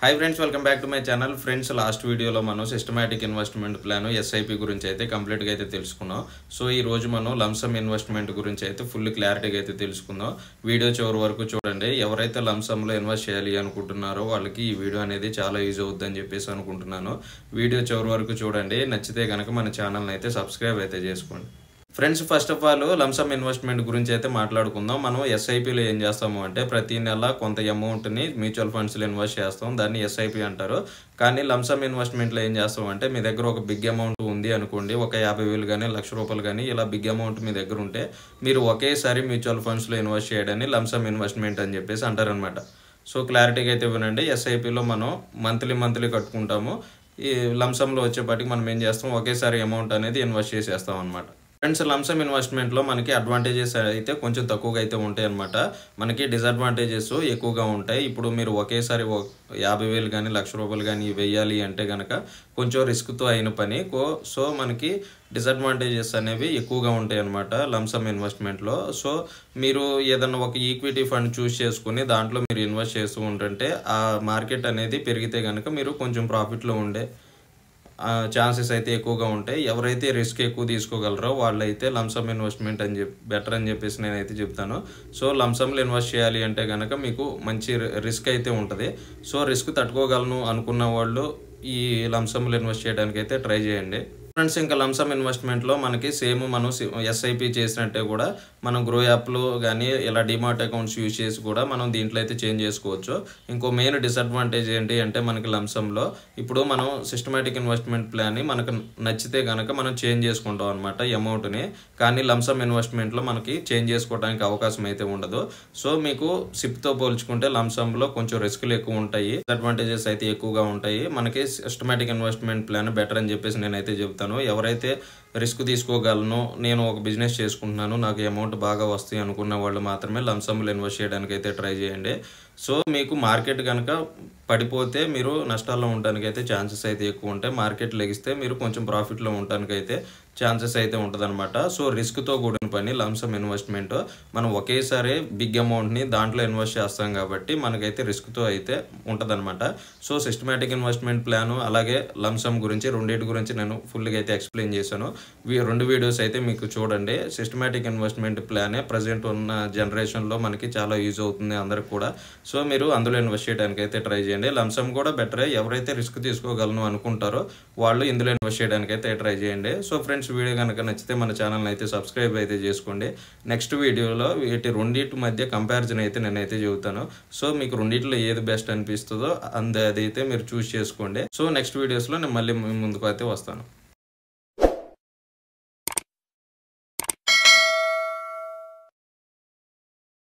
High friends welcome back to my channel friends last video मन systematic investment plan SIP गुरिंचि complete गा तेलुसुकुन्नाम। सो ई रोजु మనం లంసమ్ ఇన్వెస్ట్మెంట్ గురించి అయితే ఫుల్ క్లారిటీగా అయితే తెలుసుకుందాం। వీడియో చివరి వరకు చూడండి। ఎవరైతే లంసమ్ లో ఇన్వెస్ట్ చేయాలి అనుకుంటున్నారో వాళ్ళకి ఈ వీడియో అనేది చాలా యూజ్ అవుతుందని చెప్పేసి అనుకుంటున్నాను। వీడియో చివరి వరకు చూడండి। నచ్చితే గనుక మన ఛానల్ ని అయితే సబ్స్క్రైబ్ అయితే చేసుకోండి। Friends first of all lump sum investment గురించి అయితే మాట్లాడుకుందాం। మనం ఎస్ఐపి లో ఏం చేస్తాము అంటే ప్రతి నెల కొంత అమౌంట్ ని మ్యూచువల్ ఫండ్స్ లో ఇన్వెస్ట్ చేస్తాం, దాన్ని ఎస్ఐపి అంటారు। కానీ లంసమ్ ఇన్వెస్ట్మెంట్ లో ఏం చేస్తాం అంటే మీ దగ్గర ఒక బిగ్ అమౌంట్ ఉంది అనుకోండి, ఒక 50,000 గానీ ₹1,00,000 గానీ ఇలా బిగ్ అమౌంట్ మీ దగ్గర ఉంటే మీరు ఒకేసారి మ్యూచువల్ ఫండ్స్ లో ఇన్వెస్ట్ చేయడాన్ని లంసమ్ ఇన్వెస్ట్మెంట్ అని చెప్పేసి అంటారన్నమాట। సో క్లారిటీగా అయితే వినండి। ఎస్ఐపి లో మనం మంత్లీ కట్టుకుంటాము। ఈ లంసమ్ లో వచ్చేపాటికి మనం ఏం చేస్తాం, ఒకేసారి అమౌంట్ అనేది ఇన్వెస్ట్ చేసేస్తాం అన్నమాట। ఫ్రెండ్స్ లంసమ్ ఇన్వెస్ట్మెంట్ లో మనకి అడ్వాంటేజెస్ అయితే కొంచెం తక్కువగా అయితే ఉంటాయి అన్నమాట, మనకి డిసడ్వాంటేజెస్ ఎక్కువగా ఉంటాయి। ఇప్పుడు మీరు ఒకేసారి 50,000 గానీ ₹1,00,000 గానీ వేయాలి అంటే గనక కొంచెం రిస్క్ తో అయిన పని। సో మనకి డిసడ్వాంటేజెస్ అనేవి ఎక్కువగా ఉంటాయి అన్నమాట లంసమ్ ఇన్వెస్ట్మెంట్ లో। సో మీరు ఏదైనా ఒక ఈక్విటీ ఫండ్ చూస్ చేసుకుని దాంట్లో మీరు ఇన్వెస్ట్ చేస్తూ ఉంటుంటే ఆ మార్కెట్ అనేది పెరిగితే గనక మీరు కొంచెం ప్రాఫిట్ లో ఉండే ఛాన్సెస్ అయితే ఎక్కువగా ఉంటాయి। ఎవరైతే రిస్క్ ఎక్కువ తీసుకోగలరో వాళ్ళైతే లంసమ్ ఇన్వెస్ట్మెంట్ అని బెటర్ అని చెప్పేసి నేనైతే చెప్తాను। సో లంసమ్లో ఇన్వెస్ట్ చేయాలి అంటే కనుక మీకు మంచి రిస్క్ అయితే ఉంటుంది। సో రిస్క్ తట్టుకోగలను అనుకున్న వాళ్ళు ఈ లంసమ్లో ఇన్వెస్ట్ చేయడానికి అయితే ట్రై చేయండి। ఫ్రెండ్స్ ఇంకా లంసమ్ ఇన్వెస్ట్మెంట్ లో మనకి సేమ్ మనం ఎస్ఐపి చేసినట్టే కూడా మనం గ్రో యాప్ లో గానీ ఇలా డిమాట్ అకౌంట్స్ యూజ్ చేసి కూడా మనం దీంట్లో అయితే చేంజ్ చేసుకోవచ్చు। ఇంకో మెయిన్ డిసడ్వాంటేజ్ ఏంటి అంటే మనకి లంసమ్ లో ఇప్పుడు మనం సిస్టమేటిక్ ఇన్వెస్ట్మెంట్ ప్లాన్ ని మనకు నచ్చితే గనక మనం చేంజ్ చేసుకుంటాం అన్నమాట అమౌంట్ ని, కానీ లంసమ్ ఇన్వెస్ట్మెంట్ లో మనకి చేంజ్ చేసుకోవడానికి అవకాశం అయితే ఉండదు। సో మీకు సిప్ తో పోల్చుకుంటే లంసమ్ లో కొంచెం రిస్క్లు ఎక్కువ ఉంటాయి, డిసడ్వాంటేజెస్ అయితే ఎక్కువగా ఉంటాయి। మనకి సిస్టమేటిక్ ఇన్వెస్ట్మెంట్ ప్లాన్ బెటర్ అని చెప్పేసి నేనైతే చెప్తాను। ఎవరైతే రిస్క్ తీసుకోగలను, నేను ఒక బిజినెస్ చేసుకుంటున్నాను, నాకు అమౌంట్ బాగా వస్తాయి అనుకున్న వాళ్ళు మాత్రమే లంసమ్లో ఇన్వెస్ట్ చేయడానికి అయితే ట్రై చేయండి। సో మీకు మార్కెట్ కనుక పడిపోతే మీరు నష్టాల్లో ఉండడానికి అయితే ఛాన్సెస్ అయితే ఎక్కువ ఉంటాయి, మార్కెట్ లెగిస్తే మీరు కొంచెం ప్రాఫిట్లో ఉండడానికి అయితే ఛాన్సెస్ అయితే ఉంటుందన్నమాట। సో రిస్క్తో కూడిన పని లంసమ్ ఇన్వెస్ట్మెంట్, మనం ఒకేసారి బిగ్ అమౌంట్ని దాంట్లో ఇన్వెస్ట్ చేస్తాం కాబట్టి మనకైతే రిస్క్తో అయితే ఉంటుందన్నమాట। సో సిస్టమేటిక్ ఇన్వెస్ట్మెంట్ ప్లాను అలాగే లంసమ్ గురించి రెండింటి గురించి నేను ఫుల్గా అయితే ఎక్స్ప్లెయిన్ చేశాను। రెండు వీడియోస్ అయితే మీకు చూడండి। సిస్టమేటిక్ ఇన్వెస్ట్మెంట్ ప్లానే ప్రజెంట్ ఉన్న జనరేషన్లో మనకి చాలా యూజ్ అవుతుంది అందరికి కూడా। సో మీరు అందులో ఇన్వెస్ట్ చేయడానికి అయితే ట్రై చేయండి। లంసమ్ కూడా బెటరే, ఎవరైతే రిస్క్ తీసుకోగలను అనుకుంటారో వాళ్ళు ఇందులో ఇన్వెస్ట్ చేయడానికి అయితే ట్రై చేయండి। సో ఫ్రెండ్స్ వీడియో కనుక నచ్చితే మన ఛానల్ అయితే సబ్స్క్రైబ్ అయితే చేసుకోండి। నెక్స్ట్ వీడియోలో వీటి రెండింటి మధ్య కంపారిజన్ అయితే నేనైతే చెబుతాను। సో మీకు రెండింటిలో ఏది బెస్ట్ అనిపిస్తుందో అదైతే మీరు చూస్ చేసుకోండి। సో నెక్స్ట్ వీడియోస్లో నేను మళ్ళీ ముందుకు అయితే వస్తాను।